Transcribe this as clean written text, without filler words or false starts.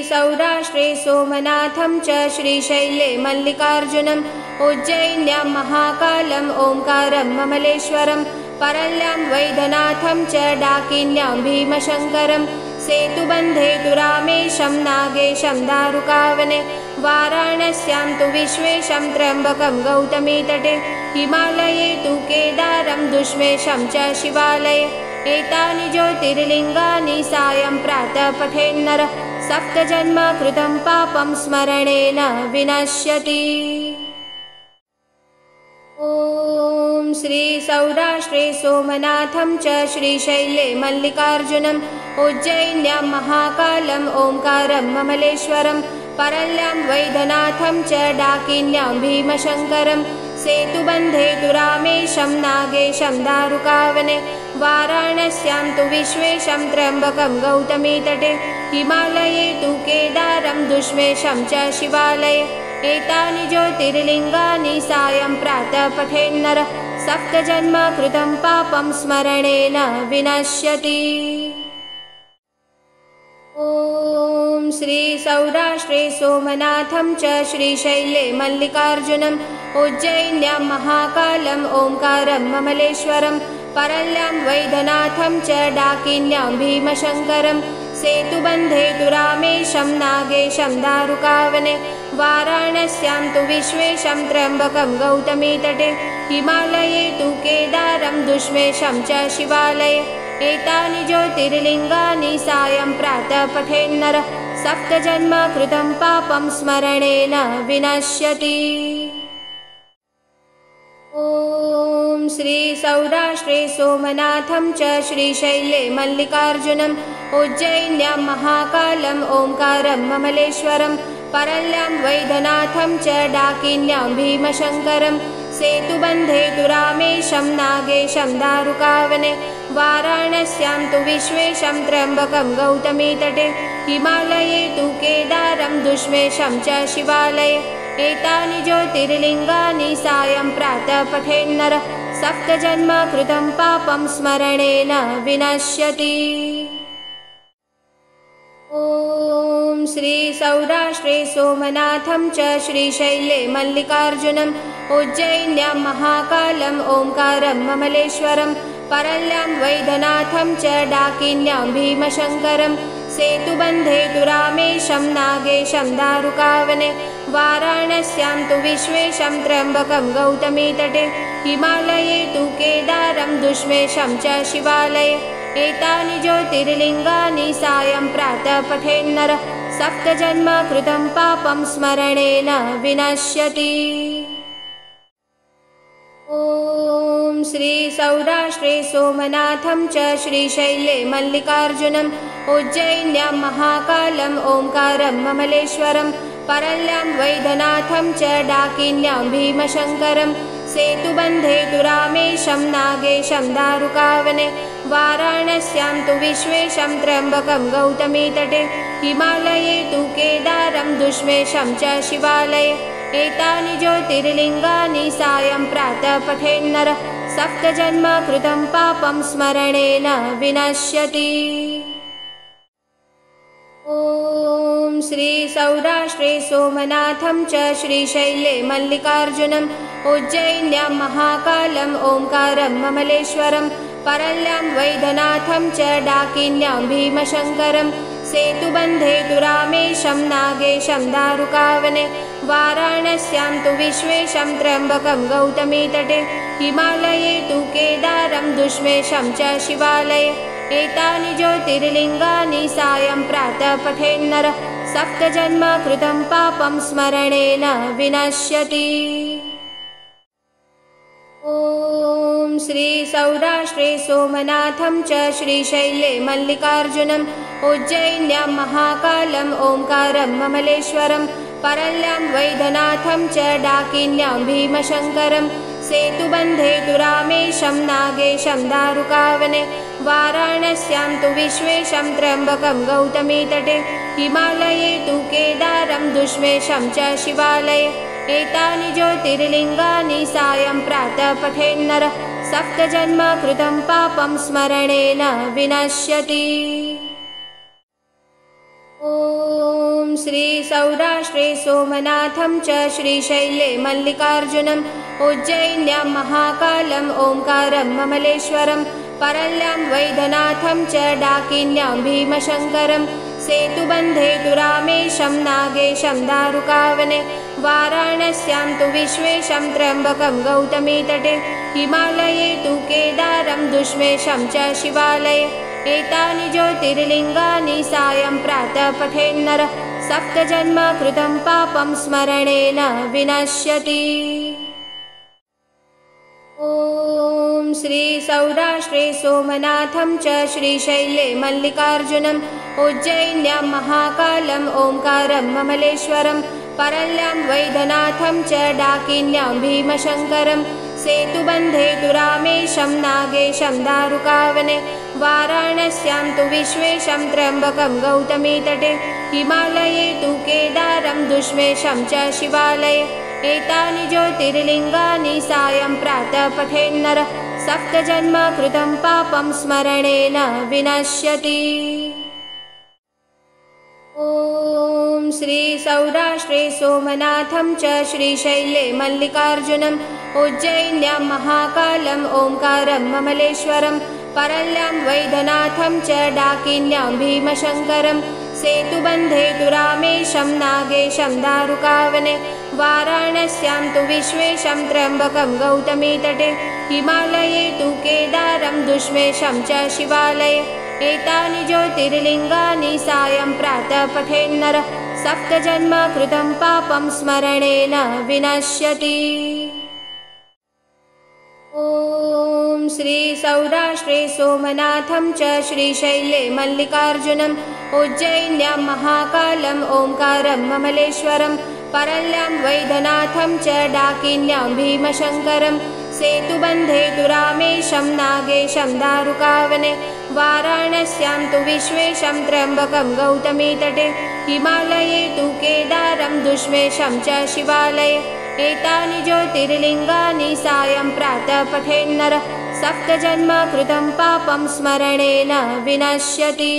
सौराष्ट्रे सोमनाथं च श्रीशैले मल्लिकार्जुनम् उज्जयिन्यां महाकालम् ओंकारं ममलेश्वरं परल्यां वैद्यनाथं च डाकिन्यां भीमशङ्करं सेतुबन्धे तु रामेशं नागेशं दारुकावने वाराणस्यां तु विश्वेशं त्र्यम्बकं गौतमीतटे हिमालये तु केदारं दुष्मेशं च शिवालये एतानि ज्योतिर्लिङ्गानि सायं प्रातः पठेन्नरः सप्तजन्म कृतं पापं स्मरणेन विनश्यति। ॐ श्री सौराष्ट्रे सोमनाथं च श्रीशैले मल्लिकार्जुनम् उज्जयिन्यां महाकालम् ओंकारं ममलेश्वरं परल्यां वैद्यनाथं च डाकिन्यां भीमशङ्करं सेतुबन्धे तु रामेशं नागेशं दारुकावने वाराणस्यां तु विश्वेशं त्र्यम्बकं गौतमीतटे हिमालये तु केदारं दुष्मेशं च शिवालये एतानि ज्योतिर्लिङ्गानि सायं प्रातः पठेन्नरः सप्तजन्म कृतं पापं स्मरणेन विनश्यति। ॐ श्री सौराष्ट्रे सोमनाथं च श्रीशैले मल्लिकार्जुनम् उज्जयिन्यां महाकालम् ओंकारं ममलेश्वरं परल्यां वैद्यनाथं च डाकिन्यां भीमशङ्करं सेतुबन्धे तु रामेशं नागेशं दारुकावने वाराणस्यां तु विश्वेशं त्र्यम्बकं गौतमीतटे हिमालये तु केदारं दुष्मेशं च शिवालये एतानि ज्योतिर्लिङ्गानि सायं प्रातः पठेन्नरः सप्तजन्म कृतं पापं स्मरणेन विनश्यति। ॐ श्री सौराष्ट्रे सोमनाथं च श्रीशैले मल्लिकार्जुनम् उज्जयिन्यां महाकालम् ओंकारं ममलेश्वरं परल्यां वैद्यनाथं च डाकिन्यां भीमशङ्करं सेतुबन्धे तु रामेशं नागेशं दारुकावने वाराणस्यां तु विश्वेशं त्र्यम्बकं गौतमीतटे हिमालये तु केदारं दुष्मेशं च शिवालये एतानि ज्योतिर्लिङ्गानि सायं प्रातः पठेन्नरः सप्तजन्म कृतं पापं स्मरणेन विनश्यति। ॐ श्री सौराष्ट्रे सोमनाथं च श्रीशैले मल्लिकार्जुनम् उज्जयिन्यां महाकालम् ओंकारं ममलेश्वरं परल्यां वैद्यनाथं च डाकिन्यां भीमशङ्करं सेतुबन्धे तु रामेशं नागेशं दारुकावने वाराणस्यां तु विश्वेशं त्र्यम्बकं गौतमीतटे हिमालये तु केदारं दुष्मेशं च शिवालये एतानि ज्योतिर्लिङ्गानि सायं प्रातः पठेन्नरः सप्तजन्म कृतं पापं स्मरणेन विनश्यति। ॐ श्री सौराष्ट्रे सोमनाथं च श्रीशैले मल्लिकार्जुनम् उज्जयिन्यां महाकालम् ओंकारं ममलेश्वरं परल्यां वैद्यनाथं च डाकिन्यां भीमशङ्करं सेतुबन्धे तु रामेशं नागेशं दारुकावने वाराणस्यां तु विश्वेशं त्र्यम्बकं गौतमीतटे हिमालये तु केदारं दुष्मेशं च शिवालये एतानि ज्योतिर्लिङ्गानि सायं प्रातः पठेन्नरः सप्तजन्म कृतं पापं स्मरणेन विनश्यति। ॐ श्री सौराष्ट्रे सोमनाथं च श्रीशैले मल्लिकार्जुनम् उज्जयिन्यां महाकालम् ओंकारं ममलेश्वरं परल्यां वैद्यनाथं च डाकिन्यां भीमशङ्करं सेतुबन्धे तु रामेशं नागेशं दारुकावने वाराणस्यां तु विश्वेशं त्र्यम्बकं गौतमीतटे हिमालये तु केदारं दुष्मेशं च शिवालये एतानि ज्योतिर्लिङ्गानि सायं प्रातः पठेन्नरः सप्तजन्म कृतं पापं स्मरणेन विनश्यति। ॐ श्री सौराष्ट्रे सोमनाथं च श्रीशैले मल्लिकार्जुनम् उज्जयिन्यां महाकालम् ओंकारं ममलेश्वरं परल्यां वैद्यनाथं च डाकिन्यां भीमशङ्करं सेतुबन्धे तु रामेशं नागेशं दारुकावने वाराणस्यां तु विश्वेशं त्र्यम्बकं गौतमीतटे हिमालये तु केदारं दुष्मेशं च शिवालये एतानि ज्योतिर्लिङ्गानि सायं प्रातः पठेन्नरः सप्तजन्म कृतं पापं स्मरणेन विनश्यति। ॐ ॐ श्री सौराष्ट्रे सोमनाथं च श्रीशैले मल्लिकार्जुनम् उज्जैन्यां महाकालम् ओंकारं ममलेश्वरं परल्यां वैद्यनाथं च डाकिन्यां भीमशङ्करं सेतुबन्धे तु रामेशं नागेशं दारुकावने वाराणस्यां तु विश्वेशं त्र्यम्बकं गौतमीतटे हिमालये तु केदारं दुष्मेशं च शिवालये एतानि ज्योतिर्लिङ्गानि सायं प्रातः पठेन्नरः सप्तजन्म कृतं पापं स्मरणेन विनश्यति। ॐ श्री सौराष्ट्रे सोमनाथं च श्रीशैले मल्लिकार्जुनम् उज्जैन्यां महाकालम् ओंकारं ममलेश्वरं परल्यां वैद्यनाथं च डाकिन्यां भीमशङ्करं सेतुबन्धे तु रामेशं नागेशं दारुकावने वाराणस्यां तु विश्वेशं त्र्यम्बकं गौतमीतटे हिमालये तु केदारं दुष्मेशं च शिवालये एतानि ज्योतिर्लिङ्गानि सायं प्रातः पठेन्नरः सप्तजन्म कृतं पापं स्मरणेन विनश्यति। ॐ श्री सौराष्ट्रे सोमनाथं च श्रीशैले मल्लिकार्जुनम् उज्जैन्यां महाकालम् ओंकारं ममलेश्वरं परल्यां वैद्यनाथं च डाकिन्यां भीमशङ्करं सेतुबन्धे तु रामेशं नागेशं दारुकावने वाराणस्यां तु विश्वेशं त्र्यम्बकं गौतमीतटे हिमालये तु केदारं दुष्मेशं च शिवालये एतानि ज्योतिर्लिङ्गानि सायं प्रातः पठेन्नरः सप्तजन्म कृतं पापं स्मरणेन विनश्यति। ॐ श्री सौराष्ट्रे सोमनाथं च श्रीशैले मल्लिकार्जुनम् उज्जैन्यां महाकालम् ओंकारं ममलेश्वरं परल्यां वैद्यनाथं च डाकिन्यां भीमशङ्करं सेतुबन्धे तु रामेशं नागेशं दारुकावने वाराणस्यां तु विश्वेशं त्र्यम्बकं गौतमीतटे हिमालये तु केदारं दुष्मेशं च शिवालये एतानि ज्योतिर्लिङ्गानि सायं प्रातः पठेन्नरः सप्तजन्म कृतं पापं स्मरणेन विनश्यति।